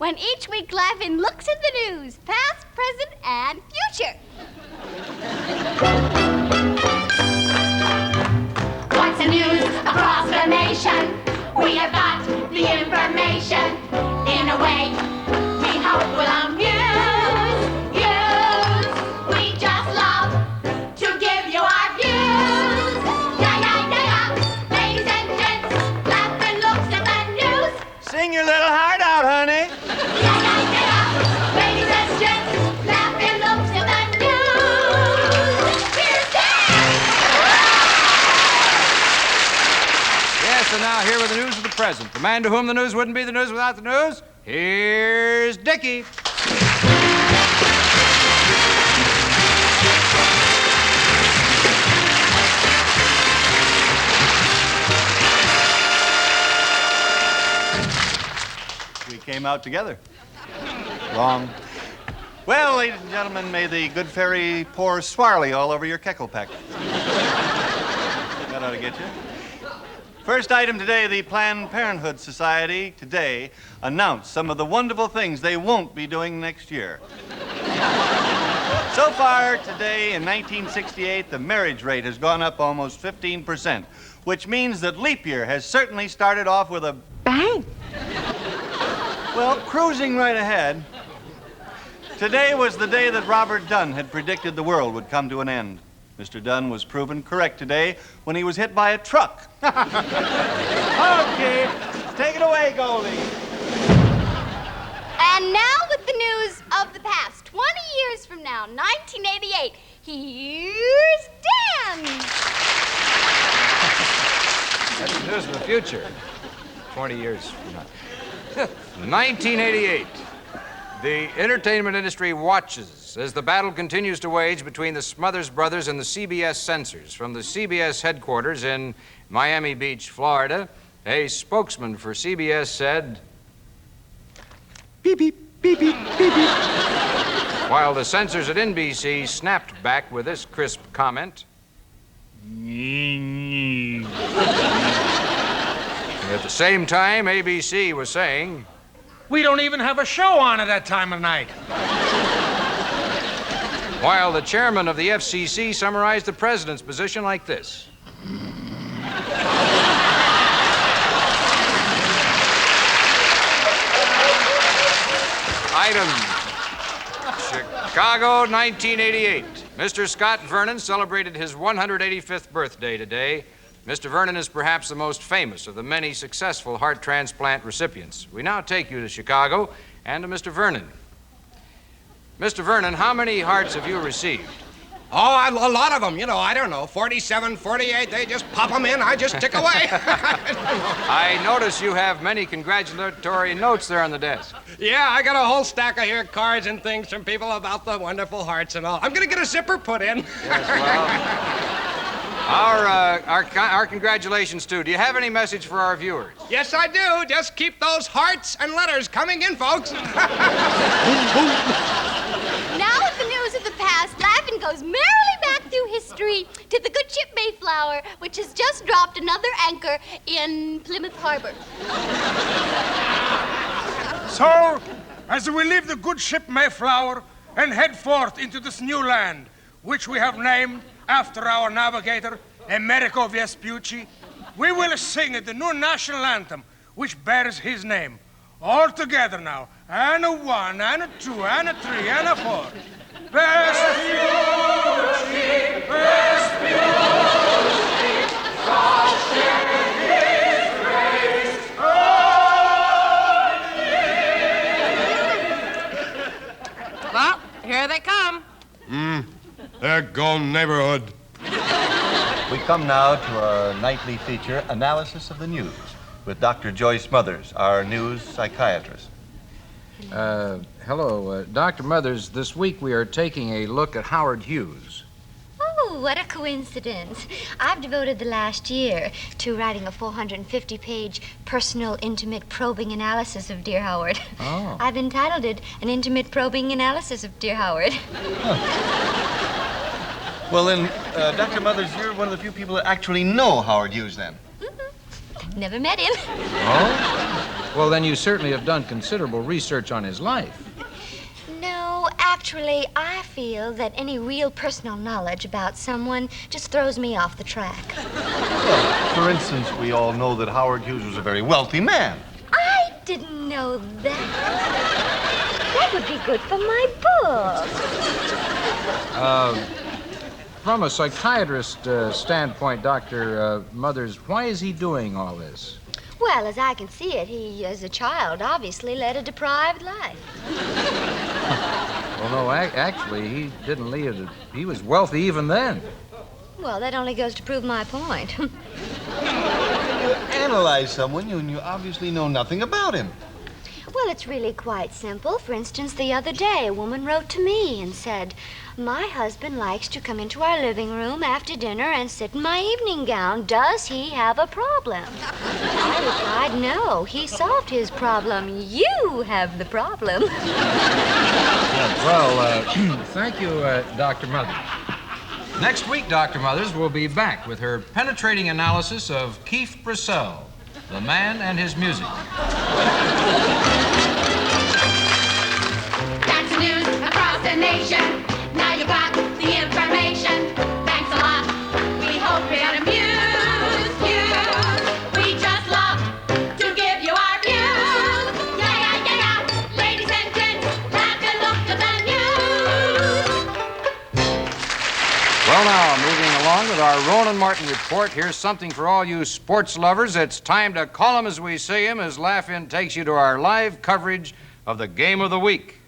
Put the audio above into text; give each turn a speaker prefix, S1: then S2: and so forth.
S1: when each week Laugh-In looks at the news, past, present, and future.
S2: What's the news across the nation? We have got the information in a way we hope will amuse you. We just love to give you our views. Yeah. Ladies and gents, Laugh-In looks at the news.
S3: Sing your little heart out, honey.
S2: Yeah. Ladies and gents, Laugh-In looks at the news. Here's Dan!
S4: Yes, and now here with the news of the present. The man to whom the news wouldn't be the news without the news. Here's Dickie.
S3: We came out together. Wrong. Well, ladies and gentlemen, may the good fairy pour swarly all over your keckle-peck. That ought to get you. First item today, the Planned Parenthood Society today announced some of the wonderful things they won't be doing next year. So far today, in 1968, the marriage rate has gone up almost 15%, which means that leap year has certainly started off with a
S5: Bang!
S3: well, cruising right ahead. Today was the day that Robert Dunn had predicted the world would come to an end. Mr. Dunn was proven correct today when he was hit by a truck. Okay, take it away, Goldie.
S1: And now with the news of the past, 20 years from now, 1988, here's Dan.
S4: That's the news of the future. 20 years from now. 1988. The entertainment industry watches as the battle continues to wage between the Smothers Brothers and the CBS censors. From the CBS headquarters in Miami Beach, Florida, a spokesman for CBS said, "Beep, beep, beep, beep, beep, beep." While the censors at NBC snapped back with this crisp comment. At the same time, ABC was saying,
S6: "We don't even have a show on at that time of night."
S4: While the chairman of the FCC summarized the president's position like this. Item Chicago, 1988. Mr. Scott Vernon celebrated his 185th birthday today. Mr. Vernon is perhaps the most famous of the many successful heart transplant recipients. We now take you to Chicago and to Mr. Vernon. Mr. Vernon, how many hearts have you received?
S7: Oh, a lot of them. You know, I don't know, 47, 48. They just pop them in. I just tick away.
S4: I notice you have many congratulatory notes there on the desk.
S7: Yeah, I got a whole stack of here cards and things from people about the wonderful hearts and all. I'm going to get a zipper put in.
S4: Yes, well, our congratulations, too. Do you have any message for our viewers?
S7: Yes, I do. Just keep those hearts and letters coming in, folks.
S1: Now with the news of the past, Laugh-In goes merrily back through history to the good ship Mayflower, which has just dropped another anchor in Plymouth Harbor.
S6: So, as we leave the good ship Mayflower and head forth into this new land, which we have named after our navigator, Amerigo Vespucci, we will sing the new national anthem, which bears his name. All together now. And a 1, and a 2, and a 3, and a 4. Vespucci, Vespucci, God share his grace on thee.
S5: Well, here they come.
S8: They're gone neighborhood.
S3: We come now to our nightly feature, Analysis of the News, with Dr. Joyce Mothers, our news psychiatrist.
S4: Hello, Dr. Mothers. This week we are taking a look at Howard Hughes.
S9: Oh, what a coincidence. I've devoted the last year to writing a 450-page personal, intimate, probing analysis of Dear Howard.
S4: Oh.
S9: I've entitled it An Intimate Probing Analysis of Dear Howard.
S3: Well, then, Dr. Mothers, you're one of the few people that actually know Howard Hughes, then.
S9: Never met him.
S4: Oh? Well, then you certainly have done considerable research on his life.
S9: No, actually, I feel that any real personal knowledge about someone just throws me off the track.
S3: Well, for instance, we all know that Howard Hughes was a very wealthy man.
S9: I didn't know that. That would be good for my book.
S4: From a psychiatrist standpoint, Dr. Mothers, why is he doing all this?
S9: Well, as I can see it, he, as a child, obviously led a deprived life.
S4: Well, no, actually, he didn't lead it. He was wealthy even then.
S9: Well, that only goes to prove my point.
S3: Analyze someone and you obviously know nothing about him.
S9: Well, it's really quite simple. For instance, the other day, a woman wrote to me and said, "My husband likes to come into our living room after dinner and sit in my evening gown. Does he have a problem?" I replied, "No, he solved his problem. You have the problem."
S4: Well, thank you, Dr. Mothers. Next week, Dr. Mothers will be back with her penetrating analysis of Keith Purcell, the man and his music.
S2: That's news across the nation. Now you got the information. Thanks a lot. We hope it amused you. We just love to give you our views. Yeah, yeah, yeah, yeah. Ladies and gents, have a look at the news.
S4: Well, now, moving along with our Rowan and Martin report, here's something for all you sports lovers. It's time to call 'em as we see 'em as Laugh-In takes you to our live coverage of the game of the week.